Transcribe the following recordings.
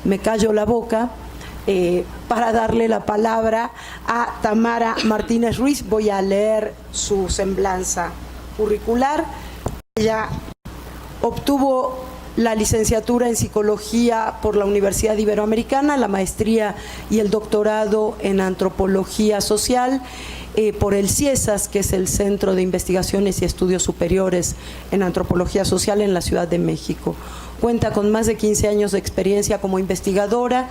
me callo la boca para darle la palabra a Tamara Martínez Ruiz. Voy a leer su semblanza curricular. Ella obtuvo la licenciatura en Psicología por la Universidad Iberoamericana, la maestría y el doctorado en Antropología Social por el CIESAS, que es el Centro de Investigaciones y Estudios Superiores en Antropología Social en la Ciudad de México. Cuenta con más de 15 años de experiencia como investigadora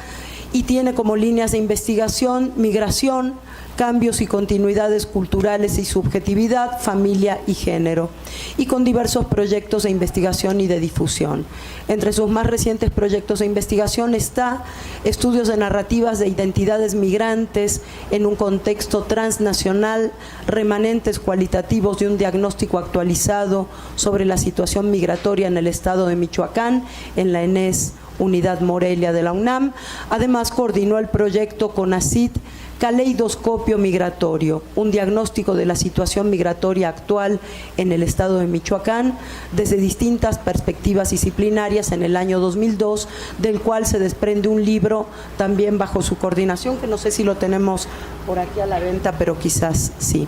y tiene como líneas de investigación migración, cambios y continuidades culturales y subjetividad, familia y género, y con diversos proyectos de investigación y de difusión. Entre sus más recientes proyectos de investigación está estudios de narrativas de identidades migrantes en un contexto transnacional, remanentes cualitativos de un diagnóstico actualizado sobre la situación migratoria en el estado de Michoacán, en la ENES Unidad Morelia de la UNAM. Además, coordinó el proyecto CONACYT Caleidoscopio Migratorio, un diagnóstico de la situación migratoria actual en el estado de Michoacán desde distintas perspectivas disciplinarias en el año 2002, del cual se desprende un libro también bajo su coordinación, que no sé si lo tenemos por aquí a la venta, pero quizás sí.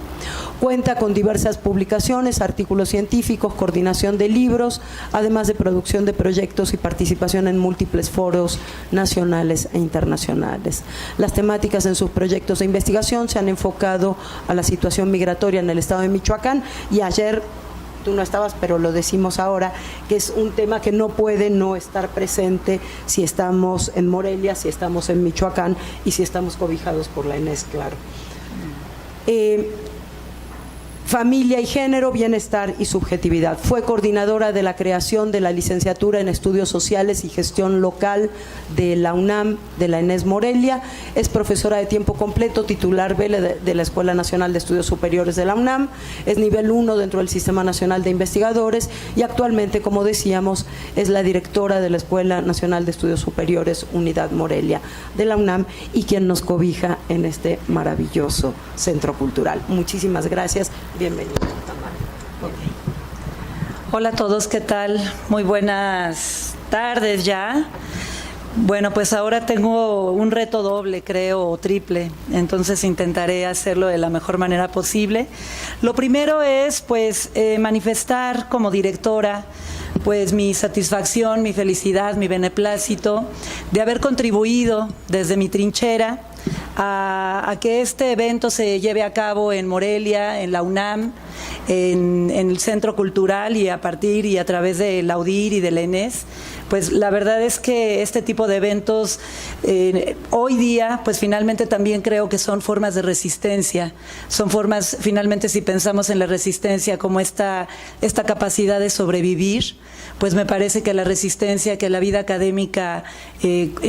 Cuenta con diversas publicaciones, artículos científicos, coordinación de libros, además de producción de proyectos y participación en múltiples foros nacionales e internacionales. Las temáticas en sus proyectos de investigación se han enfocado a la situación migratoria en el estado de Michoacán, y ayer tú no estabas, pero lo decimos ahora, que es un tema que no puede no estar presente si estamos en Morelia, si estamos en Michoacán y si estamos cobijados por la ENES, claro. Familia y género, bienestar y subjetividad. Fue coordinadora de la creación de la licenciatura en Estudios Sociales y Gestión Local de la UNAM, de la ENES Morelia. Es profesora de tiempo completo, titular de la Escuela Nacional de Estudios Superiores de la UNAM. Es nivel 1 dentro del Sistema Nacional de Investigadores y actualmente, como decíamos, es la directora de la Escuela Nacional de Estudios Superiores Unidad Morelia de la UNAM y quien nos cobija en este maravilloso centro cultural. Muchísimas gracias. Bienvenido, Tamara. Okay. Hola a todos, ¿qué tal? Muy buenas tardes ya. Bueno, pues ahora tengo un reto doble, creo, o triple, entonces intentaré hacerlo de la mejor manera posible. Lo primero es, pues, manifestar como directora, pues, mi satisfacción, mi felicidad, mi beneplácito de haber contribuido desde mi trinchera a que este evento se lleve a cabo en Morelia, en la UNAM, en el Centro Cultural, y a partir y a través de la UDIR y de la ENES. Pues la verdad es que este tipo de eventos hoy día, pues finalmente también creo que son formas de resistencia, son formas, finalmente, si pensamos en la resistencia como esta capacidad de sobrevivir, pues me parece que la resistencia que la vida académica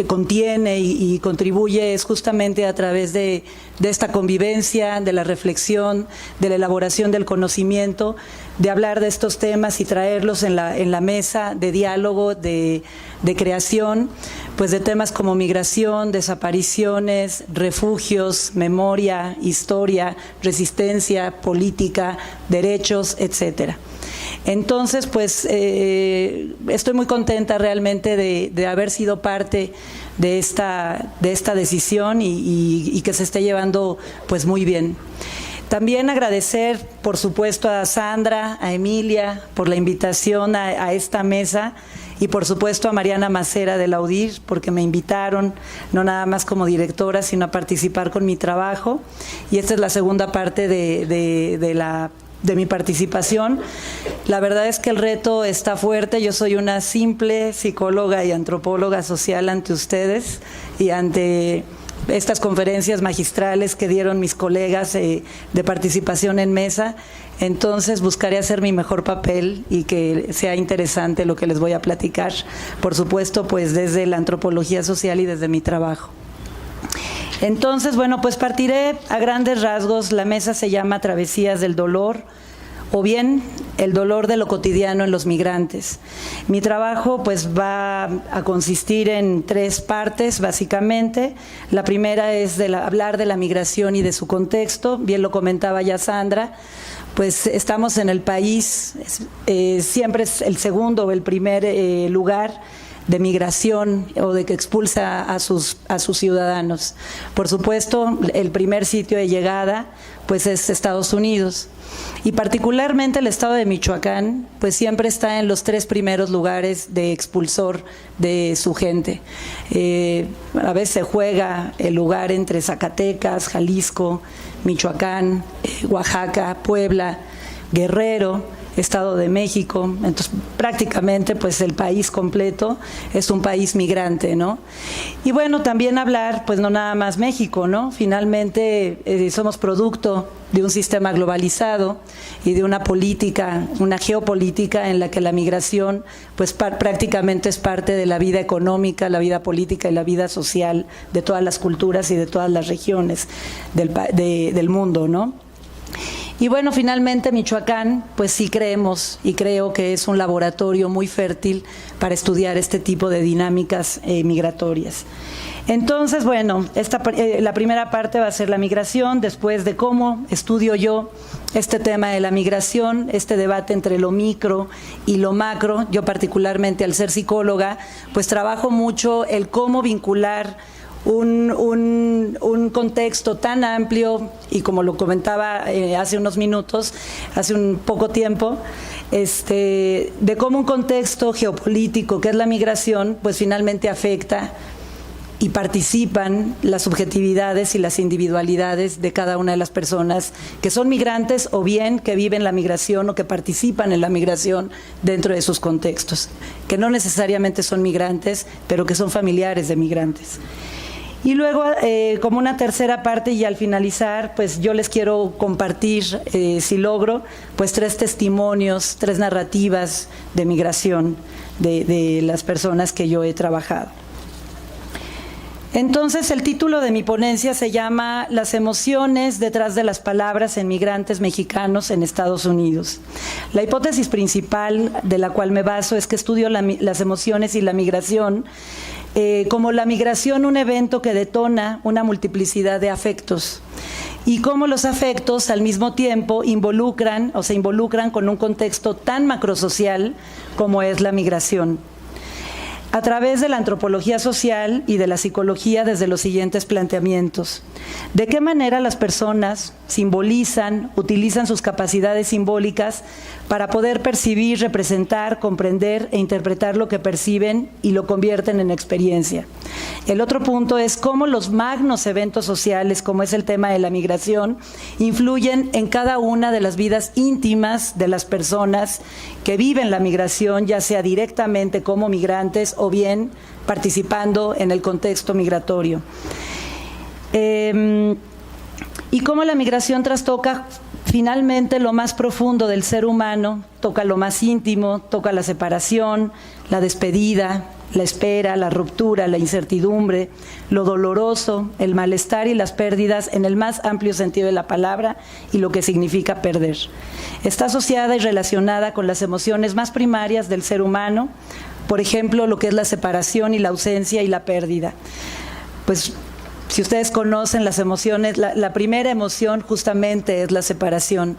contiene y contribuye es justamente a través de esta convivencia, de la reflexión, de la elaboración del conocimiento, de hablar de estos temas y traerlos en la mesa de diálogo, de creación, pues de temas como migración, desapariciones, refugios, memoria, historia, resistencia, política, derechos, etcétera. Entonces, pues estoy muy contenta realmente de haber sido parte de esta decisión y que se esté llevando pues muy bien. También agradecer, por supuesto, a Sandra, a Emilia, por la invitación a esta mesa, y por supuesto a Mariana Macera de la UDIR, porque me invitaron, no nada más como directora, sino a participar con mi trabajo. Y esta es la segunda parte de mi participación. La verdad es que el reto está fuerte. Yo soy una simple psicóloga y antropóloga social ante ustedes y ante estas conferencias magistrales que dieron mis colegas de participación en mesa. Entonces buscaré hacer mi mejor papel y que sea interesante lo que les voy a platicar, por supuesto, pues desde la antropología social y desde mi trabajo. Entonces, bueno, pues partiré a grandes rasgos. La mesa se llama Travesías del Dolor, o bien el dolor de lo cotidiano en los migrantes. Mi trabajo pues va a consistir en tres partes, básicamente. La primera es hablar de la migración y de su contexto. Bien lo comentaba ya Sandra, pues estamos en el país, siempre es el segundo o el primer lugar de migración o de que expulsa a sus ciudadanos. Por supuesto, el primer sitio de llegada pues es Estados Unidos. Y particularmente el estado de Michoacán, pues siempre está en los 3 primeros lugares de expulsor de su gente. A veces se juega el lugar entre Zacatecas, Jalisco, Michoacán, Oaxaca, Puebla, Guerrero, Estado de México. Entonces prácticamente pues el país completo es un país migrante, ¿no? Y bueno, también hablar pues no nada más México, ¿no? Finalmente somos producto de un sistema globalizado y de una política, una geopolítica en la que la migración pues prácticamente es parte de la vida económica, la vida política y la vida social de todas las culturas y de todas las regiones del mundo, ¿no? Y bueno, finalmente Michoacán, pues sí creemos y creo que es un laboratorio muy fértil para estudiar este tipo de dinámicas migratorias. Entonces, bueno, la primera parte va a ser la migración, después de cómo estudio yo este tema de la migración, este debate entre lo micro y lo macro. Yo particularmente, al ser psicóloga, pues trabajo mucho el cómo vincular un contexto tan amplio y como lo comentaba hace unos minutos, hace un poco tiempo, de cómo un contexto geopolítico que es la migración, pues finalmente afecta y participan las subjetividades y las individualidades de cada una de las personas que son migrantes o bien que viven la migración o que participan en la migración dentro de sus contextos, que no necesariamente son migrantes, pero que son familiares de migrantes. Y luego, como una tercera parte y al finalizar, pues yo les quiero compartir, si logro, pues 3 testimonios, 3 narrativas de migración de las personas que yo he trabajado. Entonces, el título de mi ponencia se llama Las emociones detrás de las palabras en migrantes mexicanos en Estados Unidos. La hipótesis principal de la cual me baso es que estudio las emociones y la migración como la migración un evento que detona una multiplicidad de afectos y cómo los afectos al mismo tiempo se involucran con un contexto tan macrosocial como es la migración. A través de la antropología social y de la psicología desde los siguientes planteamientos. ¿De qué manera las personas utilizan sus capacidades simbólicas para poder percibir, representar, comprender e interpretar lo que perciben y lo convierten en experiencia? El otro punto es cómo los magnos eventos sociales, como es el tema de la migración, influyen en cada una de las vidas íntimas de las personas que viven la migración, ya sea directamente como migrantes o bien participando en el contexto migratorio. Y cómo la migración trastoca finalmente lo más profundo del ser humano, toca lo más íntimo, toca la separación, la despedida, la espera, la ruptura, la incertidumbre, lo doloroso, el malestar y las pérdidas en el más amplio sentido de la palabra y lo que significa perder. Está asociada y relacionada con las emociones más primarias del ser humano, por ejemplo, lo que es la separación y la ausencia y la pérdida. Pues si ustedes conocen las emociones, la primera emoción justamente es la separación.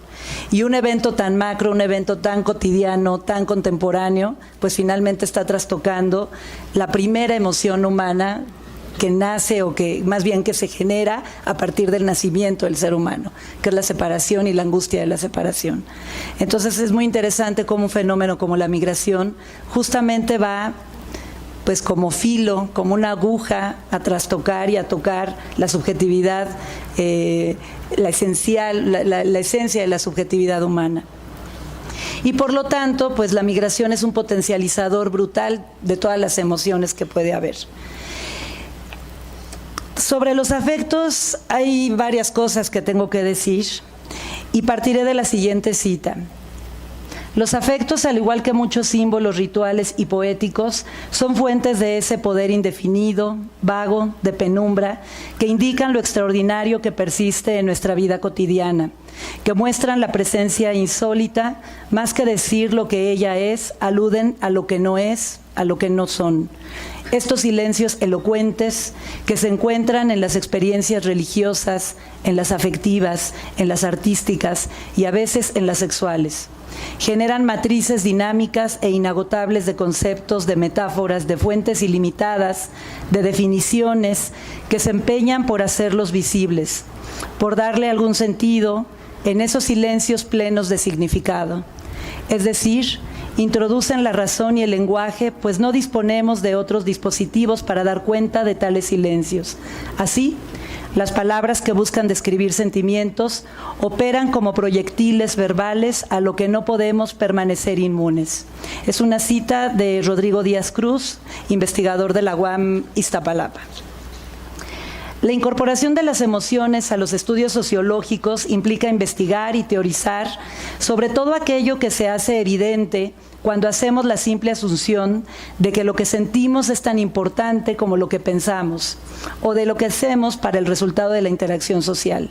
Y un evento tan macro, un evento tan cotidiano, tan contemporáneo, pues finalmente está trastocando la primera emoción humana que nace o que más bien que se genera a partir del nacimiento del ser humano, que es la separación y la angustia de la separación. Entonces es muy interesante cómo un fenómeno como la migración justamente va pues como filo, como una aguja a trastocar y a tocar la subjetividad, la esencia de la subjetividad humana. Y por lo tanto, pues la migración es un potencializador brutal de todas las emociones que puede haber. Sobre los afectos hay varias cosas que tengo que decir y partiré de la siguiente cita. Los afectos, al igual que muchos símbolos, rituales y poéticos, son fuentes de ese poder indefinido, vago, de penumbra, que indican lo extraordinario que persiste en nuestra vida cotidiana, que muestran la presencia insólita, más que decir lo que ella es, aluden a lo que no es, a lo que no son. Estos silencios elocuentes que se encuentran en las experiencias religiosas, en las afectivas, en las artísticas y a veces en las sexuales. Generan matrices dinámicas e inagotables de conceptos, de metáforas, de fuentes ilimitadas, de definiciones que se empeñan por hacerlos visibles, por darle algún sentido en esos silencios plenos de significado. Es decir, introducen la razón y el lenguaje, pues no disponemos de otros dispositivos para dar cuenta de tales silencios. Así, las palabras que buscan describir sentimientos operan como proyectiles verbales a lo que no podemos permanecer inmunes. Es una cita de Rodrigo Díaz Cruz, investigador de la UAM Iztapalapa. La incorporación de las emociones a los estudios sociológicos implica investigar y teorizar sobre todo aquello que se hace evidente cuando hacemos la simple asunción de que lo que sentimos es tan importante como lo que pensamos, o de lo que hacemos para el resultado de la interacción social.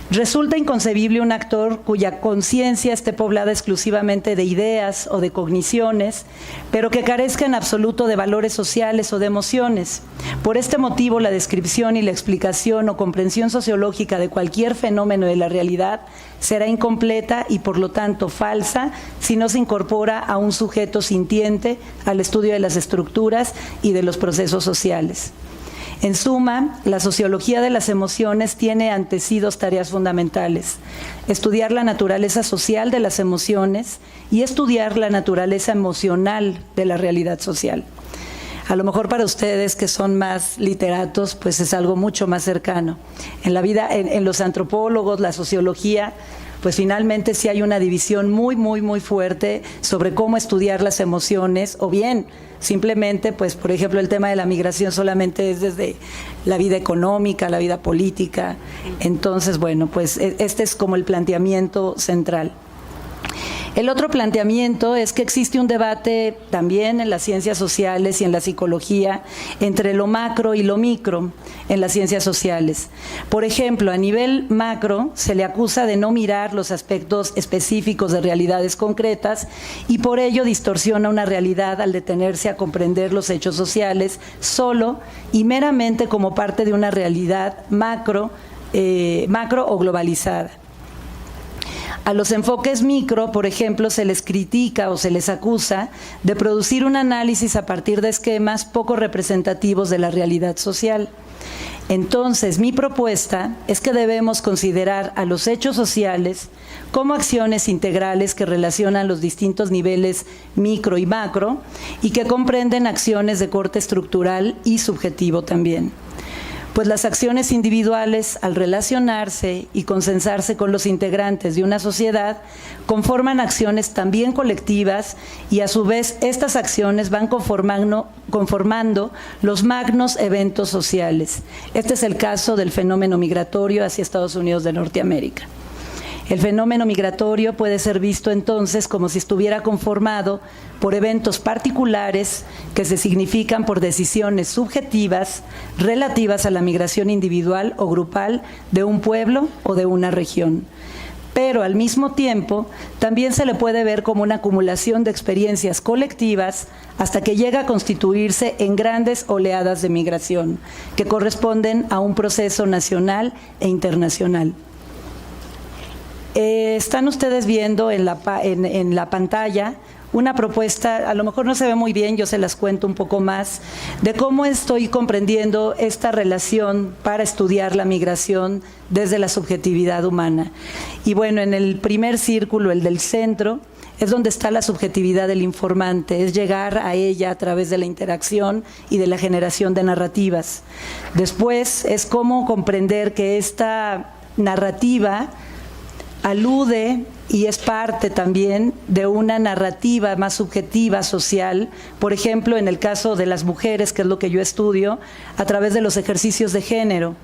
Resulta inconcebible un actor cuya conciencia esté poblada exclusivamente de ideas o de cogniciones, pero que carezca en absoluto de valores sociales o de emociones. Por este motivo, la descripción y la explicación o comprensión sociológica de cualquier fenómeno de la realidad será incompleta y, por lo tanto, falsa si no se incorpora a un sujeto sintiente al estudio de las estructuras y de los procesos sociales. En suma, la sociología de las emociones tiene ante sí dos tareas fundamentales: estudiar la naturaleza social de las emociones y estudiar la naturaleza emocional de la realidad social. A lo mejor para ustedes que son más literatos, pues es algo mucho más cercano. En la vida, en los antropólogos, la sociología, pues finalmente sí hay una división muy fuerte sobre cómo estudiar las emociones, o bien simplemente, pues por ejemplo, el tema de la migración solamente es desde la vida económica, la vida política. Entonces, bueno, pues este es como el planteamiento central. El otro planteamiento es que existe un debate también en las ciencias sociales y en la psicología entre lo macro y lo micro en las ciencias sociales. Por ejemplo, a nivel macro se le acusa de no mirar los aspectos específicos de realidades concretas y por ello distorsiona una realidad al detenerse a comprender los hechos sociales solo y meramente como parte de una realidad macro o globalizada. A los enfoques micro, por ejemplo, se les critica o se les acusa de producir un análisis a partir de esquemas poco representativos de la realidad social. Entonces, mi propuesta es que debemos considerar a los hechos sociales como acciones integrales que relacionan los distintos niveles micro y macro y que comprenden acciones de corte estructural y subjetivo también. Pues las acciones individuales, al relacionarse y consensarse con los integrantes de una sociedad, conforman acciones también colectivas y a su vez estas acciones van conformando los magnos eventos sociales. Este es el caso del fenómeno migratorio hacia Estados Unidos de Norteamérica. El fenómeno migratorio puede ser visto entonces como si estuviera conformado por eventos particulares que se significan por decisiones subjetivas relativas a la migración individual o grupal de un pueblo o de una región. Pero al mismo tiempo también se le puede ver como una acumulación de experiencias colectivas hasta que llega a constituirse en grandes oleadas de migración que corresponden a un proceso nacional e internacional. Están ustedes viendo en la pantalla una propuesta, a lo mejor no se ve muy bien, yo se las cuento un poco más, de cómo estoy comprendiendo esta relación para estudiar la migración desde la subjetividad humana. Y bueno, en el primer círculo, el del centro, es donde está la subjetividad del informante, es llegar a ella a través de la interacción y de la generación de narrativas. Después es cómo comprender que esta narrativa alude y es parte también de una narrativa más subjetiva, social, por ejemplo, en el caso de las mujeres, que es lo que yo estudio, a través de los ejercicios de género.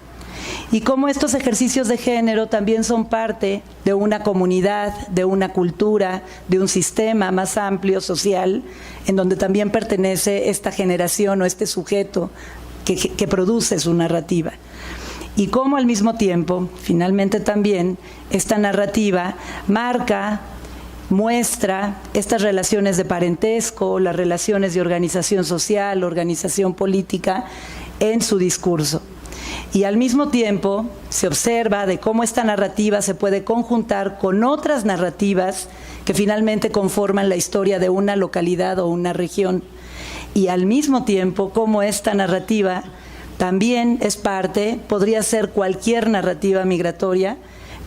Y cómo estos ejercicios de género también son parte de una comunidad, de una cultura, de un sistema más amplio, social, en donde también pertenece esta generación o este sujeto que produce su narrativa. Y cómo al mismo tiempo, finalmente también, esta narrativa muestra estas relaciones de parentesco, las relaciones de organización social, organización política, en su discurso. Y al mismo tiempo se observa de cómo esta narrativa se puede conjuntar con otras narrativas que finalmente conforman la historia de una localidad o una región. Y al mismo tiempo, cómo esta narrativa también es parte, podría ser cualquier narrativa migratoria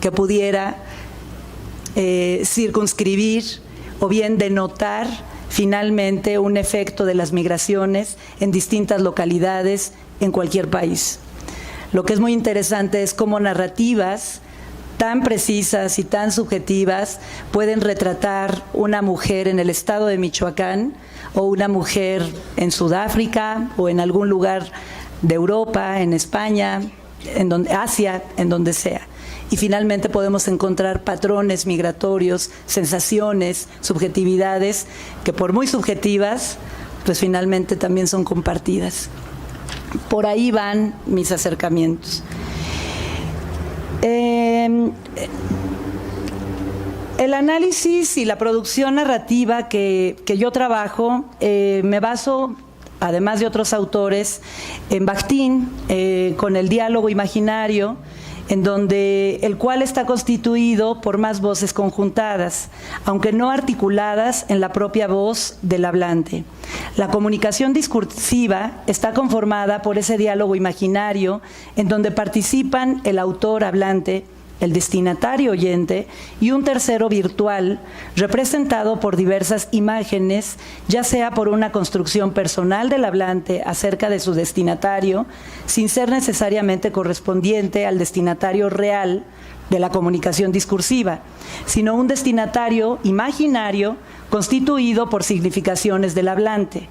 que pudiera circunscribir o bien denotar finalmente un efecto de las migraciones en distintas localidades en cualquier país. Lo que es muy interesante es cómo narrativas tan precisas y tan subjetivas pueden retratar una mujer en el estado de Michoacán o una mujer en Sudáfrica o en algún lugar de Europa, en España, Asia, en donde sea. Y finalmente podemos encontrar patrones migratorios, sensaciones, subjetividades, que por muy subjetivas, pues finalmente también son compartidas. Por ahí van mis acercamientos. El análisis y la producción narrativa que yo trabajo, me baso, además de otros autores, en Bakhtin, con el diálogo imaginario, en donde el cual está constituido por más voces conjuntadas, aunque no articuladas en la propia voz del hablante. La comunicación discursiva está conformada por ese diálogo imaginario en donde participan el autor hablante, el destinatario oyente y un tercero virtual representado por diversas imágenes, ya sea por una construcción personal del hablante acerca de su destinatario, sin ser necesariamente correspondiente al destinatario real de la comunicación discursiva, sino un destinatario imaginario constituido por significaciones del hablante.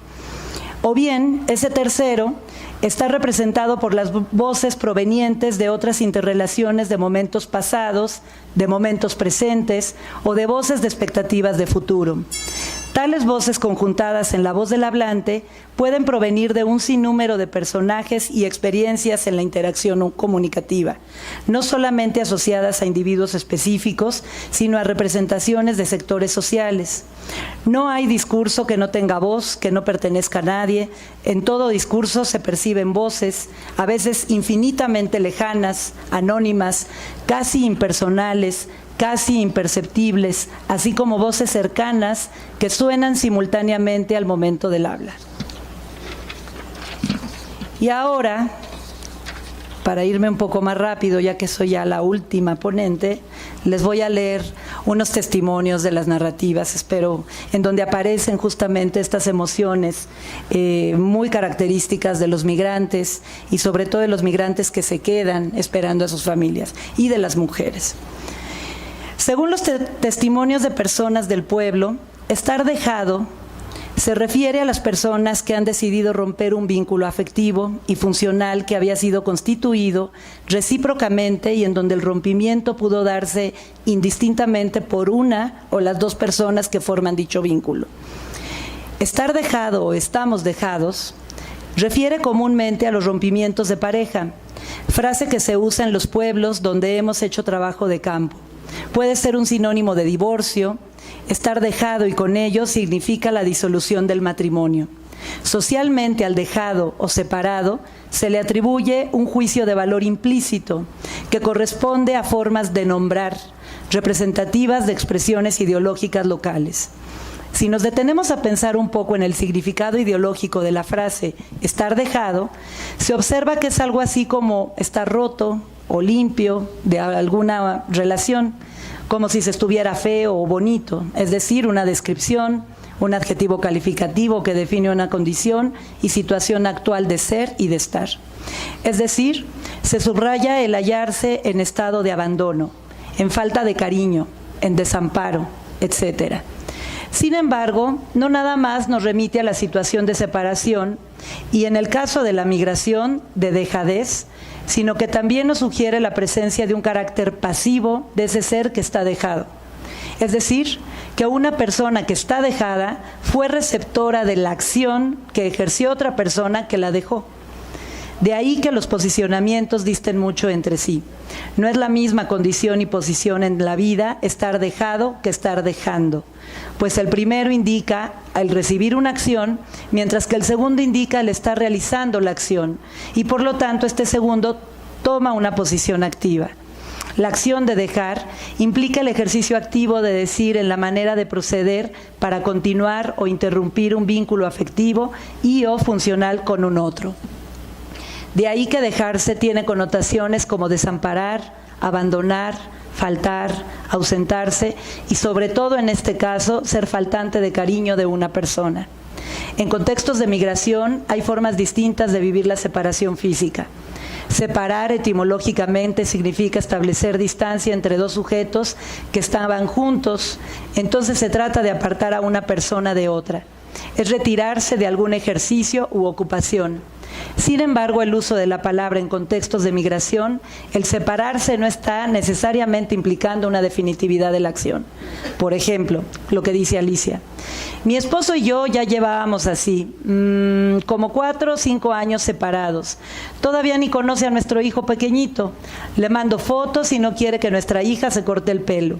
O bien, ese tercero está representado por las voces provenientes de otras interrelaciones de momentos pasados, de momentos presentes o de voces de expectativas de futuro. Tales voces conjuntadas en la voz del hablante pueden provenir de un sinnúmero de personajes y experiencias en la interacción comunicativa, no solamente asociadas a individuos específicos, sino a representaciones de sectores sociales. No hay discurso que no tenga voz, que no pertenezca a nadie. En todo discurso se perciben voces, a veces infinitamente lejanas, anónimas, casi impersonales, casi imperceptibles, así como voces cercanas que suenan simultáneamente al momento del habla. Y ahora, para irme un poco más rápido, ya que soy ya la última ponente, les voy a leer unos testimonios de las narrativas, espero, en donde aparecen justamente estas emociones muy características de los migrantes y sobre todo de los migrantes que se quedan esperando a sus familias y de las mujeres. Según los testimonios de personas del pueblo, estar dejado se refiere a las personas que han decidido romper un vínculo afectivo y funcional que había sido constituido recíprocamente y en donde el rompimiento pudo darse indistintamente por una o las dos personas que forman dicho vínculo. Estar dejado o estamos dejados refiere comúnmente a los rompimientos de pareja, frase que se usa en los pueblos donde hemos hecho trabajo de campo. Puede ser un sinónimo de divorcio. Estar dejado y con ello significa la disolución del matrimonio. Socialmente al dejado o separado se le atribuye un juicio de valor implícito que corresponde a formas de nombrar, representativas de expresiones ideológicas locales. Si nos detenemos a pensar un poco en el significado ideológico de la frase estar dejado, se observa que es algo así como estar roto o limpio de alguna relación, como si se estuviera feo o bonito, es decir, una descripción, un adjetivo calificativo que define una condición y situación actual de ser y de estar. Es decir, se subraya el hallarse en estado de abandono, en falta de cariño, en desamparo, etc. Sin embargo, no nada más nos remite a la situación de separación y en el caso de la migración, de dejadez, sino que también nos sugiere la presencia de un carácter pasivo de ese ser que está dejado. Es decir, que una persona que está dejada fue receptora de la acción que ejerció otra persona que la dejó. De ahí que los posicionamientos disten mucho entre sí. No es la misma condición y posición en la vida estar dejado que estar dejando, pues el primero indica el recibir una acción, mientras que el segundo indica el estar realizando la acción, y por lo tanto este segundo toma una posición activa. La acción de dejar implica el ejercicio activo de decir en la manera de proceder para continuar o interrumpir un vínculo afectivo y o funcional con un otro. De ahí que dejarse tiene connotaciones como desamparar, abandonar, faltar, ausentarse y sobre todo en este caso ser faltante de cariño de una persona. En contextos de migración hay formas distintas de vivir la separación física. Separar etimológicamente significa establecer distancia entre dos sujetos que estaban juntos, entonces se trata de apartar a una persona de otra. Es retirarse de algún ejercicio u ocupación. Sin embargo, el uso de la palabra en contextos de migración, el separarse no está necesariamente implicando una definitividad de la acción. Por ejemplo, lo que dice Alicia. Mi esposo y yo ya llevábamos así, como 4 o 5 años separados. Todavía ni conoce a nuestro hijo pequeñito. Le mando fotos y no quiere que nuestra hija se corte el pelo.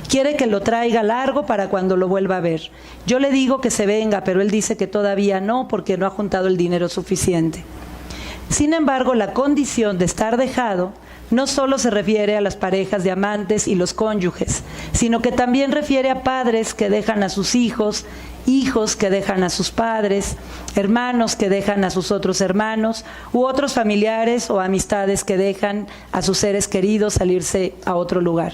Quiere que lo traiga largo para cuando lo vuelva a ver. Yo le digo que se venga, pero él dice que todavía no porque no ha juntado el dinero suficiente. Sin embargo, la condición de estar dejado no solo se refiere a las parejas de amantes y los cónyuges, sino que también refiere a padres que dejan a sus hijos, hijos que dejan a sus padres, hermanos que dejan a sus otros hermanos, u otros familiares o amistades que dejan a sus seres queridos salirse a otro lugar.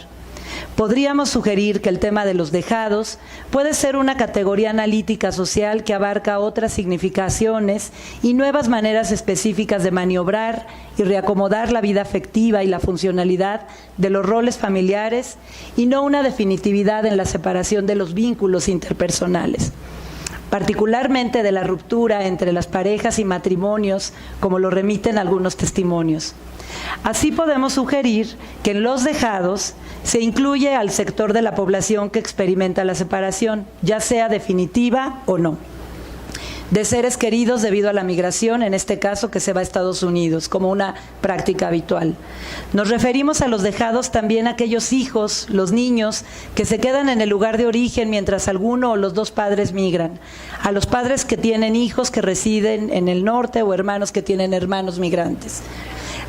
Podríamos sugerir que el tema de los dejados puede ser una categoría analítica social que abarca otras significaciones y nuevas maneras específicas de maniobrar y reacomodar la vida afectiva y la funcionalidad de los roles familiares y no una definitividad en la separación de los vínculos interpersonales, particularmente de la ruptura entre las parejas y matrimonios, como lo remiten algunos testimonios. Así podemos sugerir que en los dejados se incluye al sector de la población que experimenta la separación, ya sea definitiva o no, de seres queridos debido a la migración, en este caso que se va a Estados Unidos, como una práctica habitual. Nos referimos a los dejados también a aquellos hijos, los niños, que se quedan en el lugar de origen mientras alguno o los dos padres migran, a los padres que tienen hijos que residen en el norte o hermanos que tienen hermanos migrantes.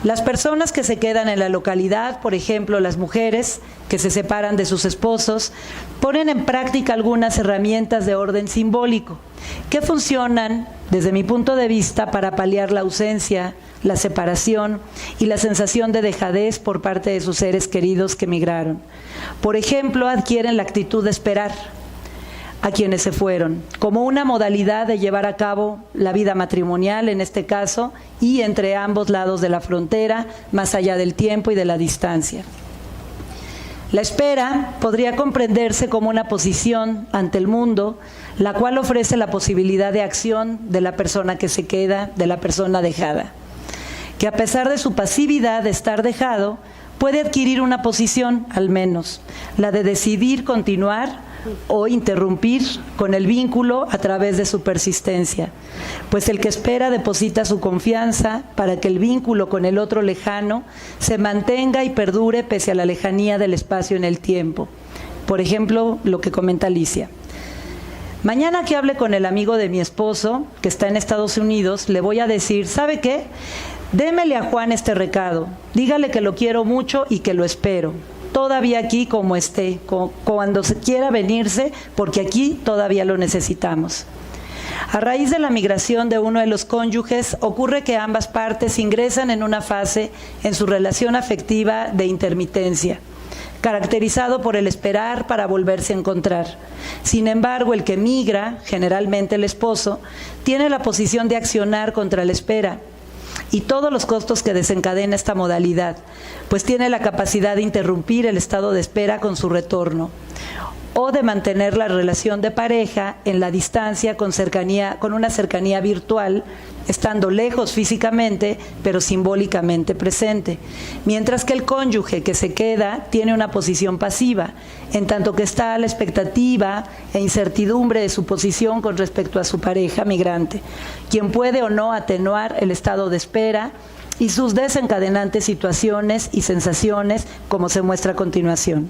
Las personas que se quedan en la localidad, por ejemplo, las mujeres que se separan de sus esposos, ponen en práctica algunas herramientas de orden simbólico que funcionan, desde mi punto de vista, para paliar la ausencia, la separación y la sensación de dejadez por parte de sus seres queridos que migraron. Por ejemplo, adquieren la actitud de esperar a quienes se fueron, como una modalidad de llevar a cabo la vida matrimonial, en este caso, y entre ambos lados de la frontera, más allá del tiempo y de la distancia. La espera podría comprenderse como una posición ante el mundo, la cual ofrece la posibilidad de acción de la persona que se queda, de la persona dejada, que a pesar de su pasividad de estar dejado, puede adquirir una posición, al menos, la de decidir continuar o interrumpir con el vínculo a través de su persistencia, pues el que espera deposita su confianza para que el vínculo con el otro lejano se mantenga y perdure pese a la lejanía del espacio en el tiempo. Por ejemplo, lo que comenta Alicia. Mañana que hable con el amigo de mi esposo, que está en Estados Unidos, le voy a decir, ¿sabe qué? Démele a Juan este recado, dígale que lo quiero mucho y que lo espero. Todavía aquí como esté, cuando se quiera venirse, porque aquí todavía lo necesitamos. A raíz de la migración de uno de los cónyuges, ocurre que ambas partes ingresan en una fase en su relación afectiva de intermitencia, caracterizado por el esperar para volverse a encontrar. Sin embargo, el que migra, generalmente el esposo, tiene la posición de accionar contra la espera y todos los costos que desencadena esta modalidad, pues tiene la capacidad de interrumpir el estado de espera con su retorno, o de mantener la relación de pareja en la distancia con una cercanía virtual, estando lejos físicamente, pero simbólicamente presente, mientras que el cónyuge que se queda tiene una posición pasiva, en tanto que está a la expectativa e incertidumbre de su posición con respecto a su pareja migrante, quien puede o no atenuar el estado de espera y sus desencadenantes situaciones y sensaciones, como se muestra a continuación.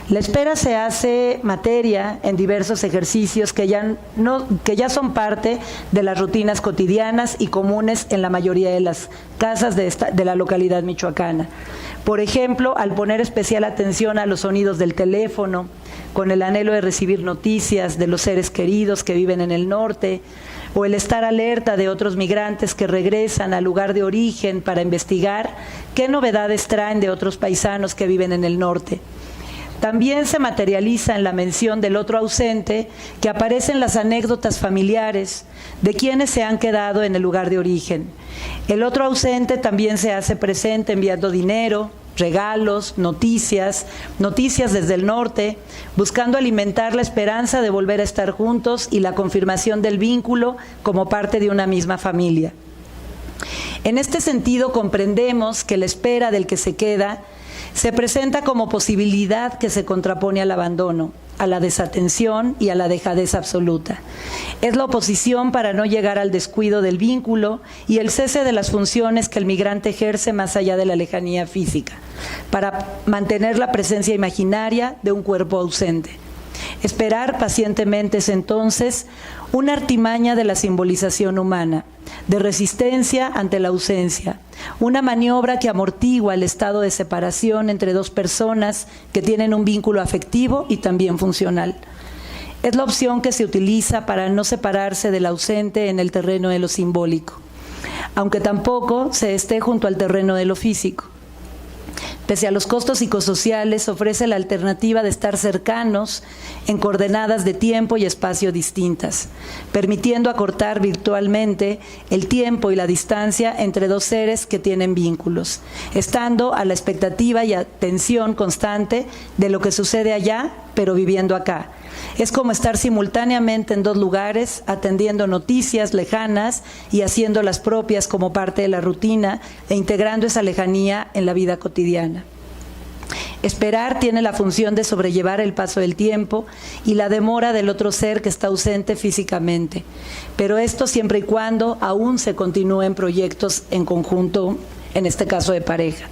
La espera se hace materia en diversos ejercicios que ya son parte de las rutinas cotidianas y comunes en la mayoría de las casas de la localidad michoacana. Por ejemplo, al poner especial atención a los sonidos del teléfono, con el anhelo de recibir noticias de los seres queridos que viven en el norte, o el estar alerta de otros migrantes que regresan al lugar de origen para investigar qué novedades traen de otros paisanos que viven en el norte. También se materializa en la mención del otro ausente que aparecen las anécdotas familiares de quienes se han quedado en el lugar de origen. El otro ausente también se hace presente enviando dinero, regalos, noticias desde el norte, buscando alimentar la esperanza de volver a estar juntos y la confirmación del vínculo como parte de una misma familia. En este sentido, comprendemos que la espera del que se queda se presenta como posibilidad que se contrapone al abandono, a la desatención y a la dejadez absoluta. Es la oposición para no llegar al descuido del vínculo y el cese de las funciones que el migrante ejerce más allá de la lejanía física, para mantener la presencia imaginaria de un cuerpo ausente. Esperar pacientemente es entonces una artimaña de la simbolización humana, de resistencia ante la ausencia, una maniobra que amortigua el estado de separación entre dos personas que tienen un vínculo afectivo y también funcional. Es la opción que se utiliza para no separarse del ausente en el terreno de lo simbólico, aunque tampoco se esté junto al terreno de lo físico. Pese a los costos psicosociales, ofrece la alternativa de estar cercanos en coordenadas de tiempo y espacio distintas, permitiendo acortar virtualmente el tiempo y la distancia entre dos seres que tienen vínculos, estando a la expectativa y atención constante de lo que sucede allá, pero viviendo acá. Es como estar simultáneamente en dos lugares, atendiendo noticias lejanas y haciéndolas propias como parte de la rutina e integrando esa lejanía en la vida cotidiana. Esperar tiene la función de sobrellevar el paso del tiempo y la demora del otro ser que está ausente físicamente, pero esto siempre y cuando aún se continúen proyectos en conjunto, en este caso de pareja.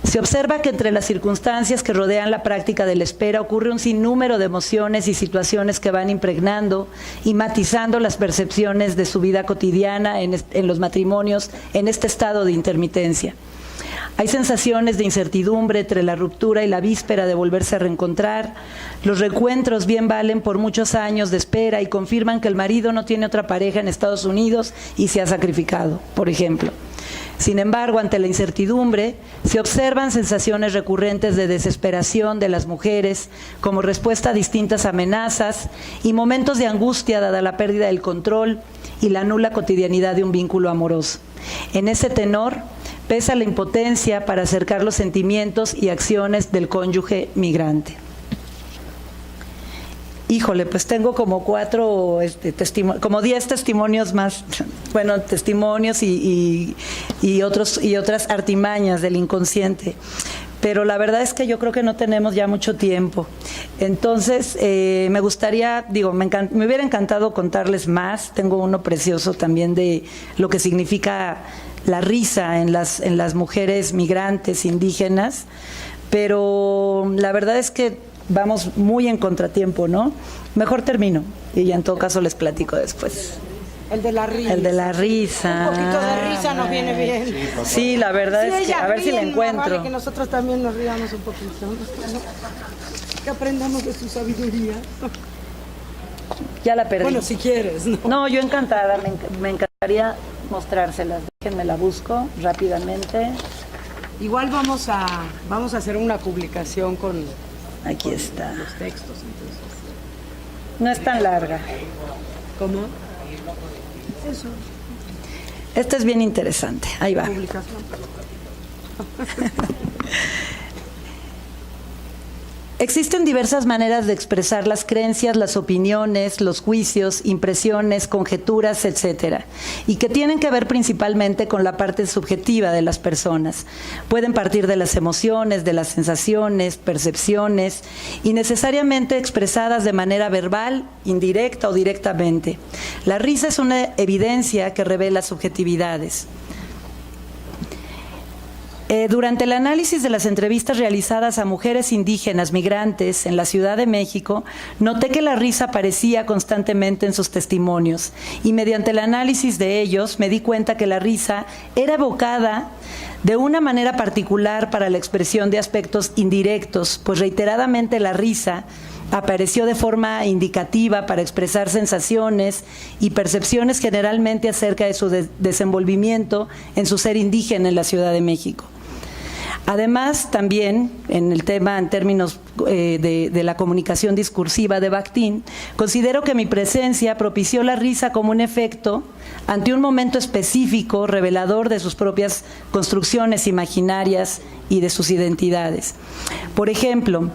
Se observa que entre las circunstancias que rodean la práctica de la espera ocurre un sinnúmero de emociones y situaciones que van impregnando y matizando las percepciones de su vida cotidiana en los matrimonios en este estado de intermitencia. Hay sensaciones de incertidumbre entre la ruptura y la víspera de volverse a reencontrar. Los reencuentros bien valen por muchos años de espera y confirman que el marido no tiene otra pareja en Estados Unidos y se ha sacrificado, por ejemplo. Sin embargo, ante la incertidumbre, se observan sensaciones recurrentes de desesperación de las mujeres como respuesta a distintas amenazas y momentos de angustia dada la pérdida del control y la nula cotidianidad de un vínculo amoroso. En ese tenor, pesa la impotencia para acercar los sentimientos y acciones del cónyuge migrante. Híjole, pues tengo como 10 testimonios más, bueno, testimonios y otras artimañas del inconsciente. Pero la verdad es que yo creo que no tenemos ya mucho tiempo. Entonces, me gustaría, me hubiera encantado contarles más. Tengo uno precioso también de lo que significa la risa en las mujeres migrantes indígenas, pero la verdad es que vamos muy en contratiempo, ¿no? Mejor termino y ya en todo caso les platico después. El de la risa. El de la risa. Un poquito de risa nos viene bien. Sí, la verdad es que a ver si la encuentro. Vale que nosotros también nos riamos un poquito. Que aprendamos de su sabiduría. Ya la perdí. Bueno, si quieres, ¿no? No, yo encantada, me encantaría mostrárselas. Déjenme la busco rápidamente. Igual vamos a hacer una publicación con aquí está. Los textos, entonces. No es tan larga. ¿Cómo? Eso. Esta es bien interesante. Ahí va. Publicación. Existen diversas maneras de expresar las creencias, las opiniones, los juicios, impresiones, conjeturas, etcétera, y que tienen que ver principalmente con la parte subjetiva de las personas. Pueden partir de las emociones, de las sensaciones, percepciones, y necesariamente expresadas de manera verbal, indirecta o directamente. La risa es una evidencia que revela subjetividades. Durante el análisis de las entrevistas realizadas a mujeres indígenas migrantes en la Ciudad de México, noté que la risa aparecía constantemente en sus testimonios y mediante el análisis de ellos me di cuenta que la risa era evocada de una manera particular para la expresión de aspectos indirectos, pues reiteradamente la risa apareció de forma indicativa para expresar sensaciones y percepciones generalmente acerca de su desenvolvimiento en su ser indígena en la Ciudad de México. Además, también en el tema, en términos de la comunicación discursiva de Bakhtin, considero que mi presencia propició la risa como un efecto ante un momento específico revelador de sus propias construcciones imaginarias y de sus identidades. Por ejemplo,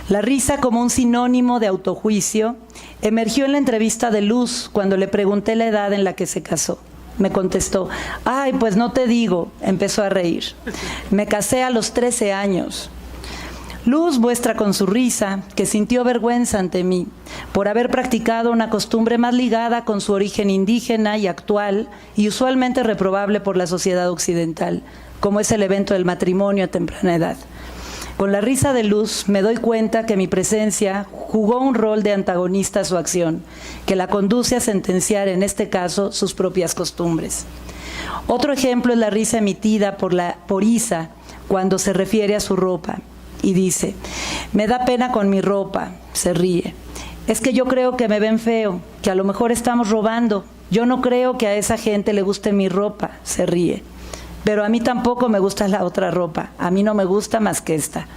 la risa como un sinónimo de autojuicio emergió en la entrevista de Luz cuando le pregunté la edad en la que se casó. Me contestó, ay, pues no te digo, empezó a reír. Me casé a los 13 años. Luz muestra con su risa que sintió vergüenza ante mí por haber practicado una costumbre más ligada con su origen indígena y actual y usualmente reprobable por la sociedad occidental, como es el evento del matrimonio a temprana edad. Con la risa de Luz me doy cuenta que mi presencia jugó un rol de antagonista a su acción, que la conduce a sentenciar, en este caso, sus propias costumbres. Otro ejemplo es la risa emitida por Isa cuando se refiere a su ropa y dice, me da pena con mi ropa, se ríe. Es que yo creo que me ven feo, que a lo mejor estamos robando. Yo no creo que a esa gente le guste mi ropa, se ríe. Pero a mí tampoco me gusta la otra ropa, a mí no me gusta más que esta.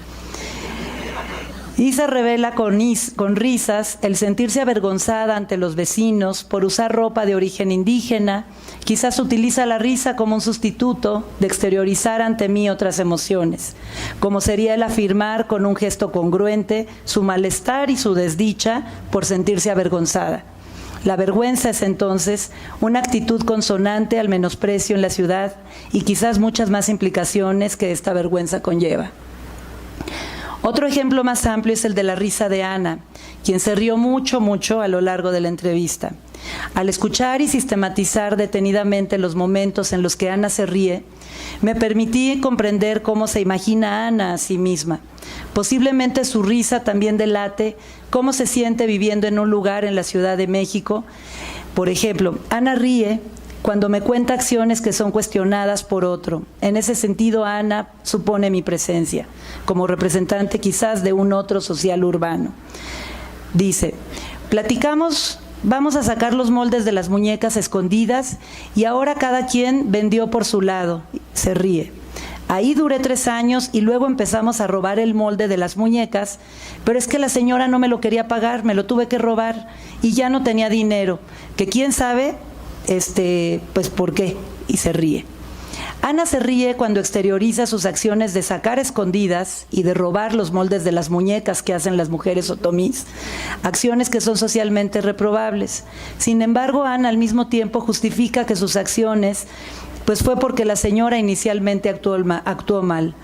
Isa revela con risas el sentirse avergonzada ante los vecinos por usar ropa de origen indígena. Quizás utiliza la risa como un sustituto de exteriorizar ante mí otras emociones, como sería el afirmar con un gesto congruente su malestar y su desdicha por sentirse avergonzada. La vergüenza es entonces una actitud consonante al menosprecio en la ciudad y quizás muchas más implicaciones que esta vergüenza conlleva. Otro ejemplo más amplio es el de la risa de Ana, quien se rió mucho a lo largo de la entrevista. Al escuchar y sistematizar detenidamente los momentos en los que Ana se ríe, me permití comprender cómo se imagina Ana a sí misma. Posiblemente su risa también delate cómo se siente viviendo en un lugar en la Ciudad de México. Por ejemplo, Ana ríe cuando me cuenta acciones que son cuestionadas por otro. En ese sentido, Ana supone mi presencia, como representante quizás de un otro social urbano. Dice, platicamos, vamos a sacar los moldes de las muñecas escondidas y ahora cada quien vendió por su lado. Se ríe. Ahí duré 3 años y luego empezamos a robar el molde de las muñecas, pero es que la señora no me lo quería pagar, me lo tuve que robar y ya no tenía dinero, que quién sabe, pues por qué, y se ríe. Ana se ríe cuando exterioriza sus acciones de sacar escondidas y de robar los moldes de las muñecas que hacen las mujeres otomís, acciones que son socialmente reprobables. Sin embargo, Ana al mismo tiempo justifica que sus acciones pues fue porque la señora inicialmente actuó mal,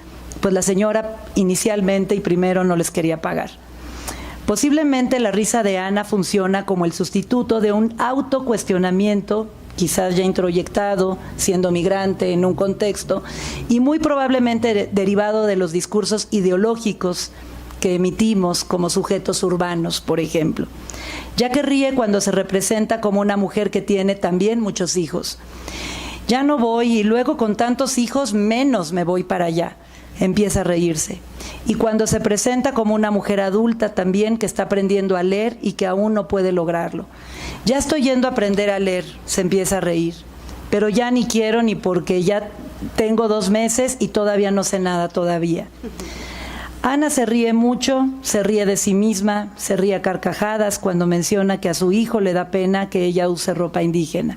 pues la señora inicialmente y primero no les quería pagar. Posiblemente la risa de Ana funciona como el sustituto de un autocuestionamiento, quizás ya introyectado, siendo migrante en un contexto, y muy probablemente derivado de los discursos ideológicos que emitimos como sujetos urbanos, por ejemplo, ya que ríe cuando se representa como una mujer que tiene también muchos hijos. Ya no voy y luego con tantos hijos menos me voy para allá. Empieza a reírse. Y cuando se presenta como una mujer adulta también que está aprendiendo a leer y que aún no puede lograrlo. Ya estoy yendo a aprender a leer, se empieza a reír. Pero ya ni quiero ni porque ya tengo 2 meses y todavía no sé nada todavía. Ana se ríe mucho, se ríe de sí misma, se ríe a carcajadas cuando menciona que a su hijo le da pena que ella use ropa indígena.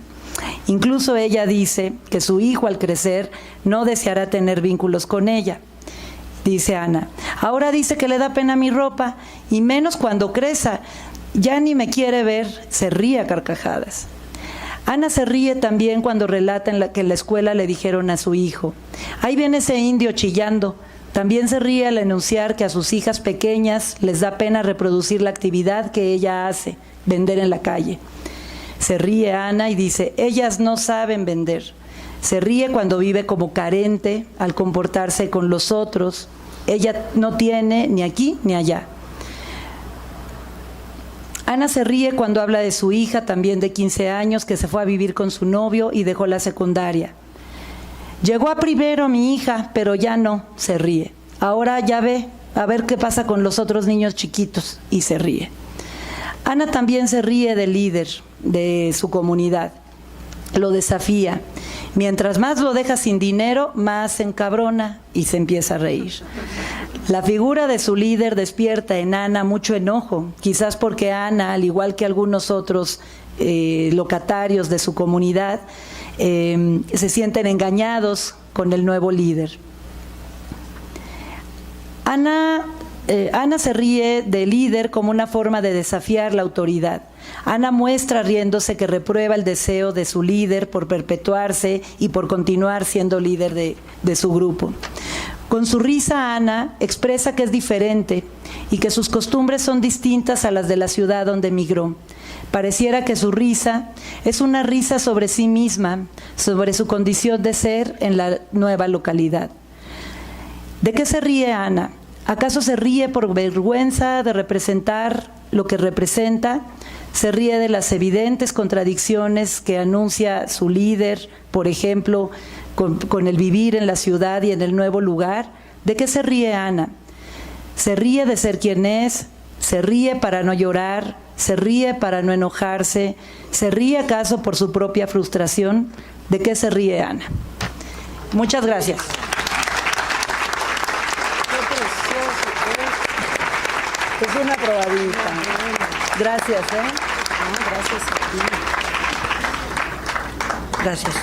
Incluso ella dice que su hijo al crecer no deseará tener vínculos con ella. Dice Ana, ahora dice que le da pena mi ropa y menos cuando crezca, ya ni me quiere ver, se ríe a carcajadas. Ana se ríe también cuando relata que en la escuela le dijeron a su hijo, ahí viene ese indio chillando. También se ríe al enunciar que a sus hijas pequeñas les da pena reproducir la actividad que ella hace, vender en la calle. Se ríe Ana y dice, ellas no saben vender. Se ríe cuando vive como carente al comportarse con los otros. Ella no tiene ni aquí ni allá. Ana se ríe cuando habla de su hija, también de 15 años, que se fue a vivir con su novio y dejó la secundaria. Llegó a primero mi hija, pero ya no, se ríe. Ahora ya ve, a ver qué pasa con los otros niños chiquitos, y se ríe. Ana también se ríe del líder de su comunidad, lo desafía. Mientras más lo deja sin dinero, más se encabrona y se empieza a reír. La figura de su líder despierta en Ana mucho enojo, quizás porque Ana, al igual que algunos otros locatarios de su comunidad, se sienten engañados con el nuevo líder. Ana se ríe del líder como una forma de desafiar la autoridad. Ana muestra riéndose que reprueba el deseo de su líder por perpetuarse y por continuar siendo líder de su grupo. Con su risa, Ana expresa que es diferente y que sus costumbres son distintas a las de la ciudad donde emigró. Pareciera que su risa es una risa sobre sí misma, sobre su condición de ser en la nueva localidad. ¿De qué se ríe Ana? ¿Acaso se ríe por vergüenza de representar lo que representa? ¿Se ríe de las evidentes contradicciones que anuncia su líder, por ejemplo, con el vivir en la ciudad y en el nuevo lugar? ¿De qué se ríe Ana? ¿Se ríe de ser quien es? ¿Se ríe para no llorar? ¿Se ríe para no enojarse? ¿Se ríe acaso por su propia frustración? ¿De qué se ríe Ana? Muchas gracias. Es una probadita. Gracias, Gracias a ti. Gracias.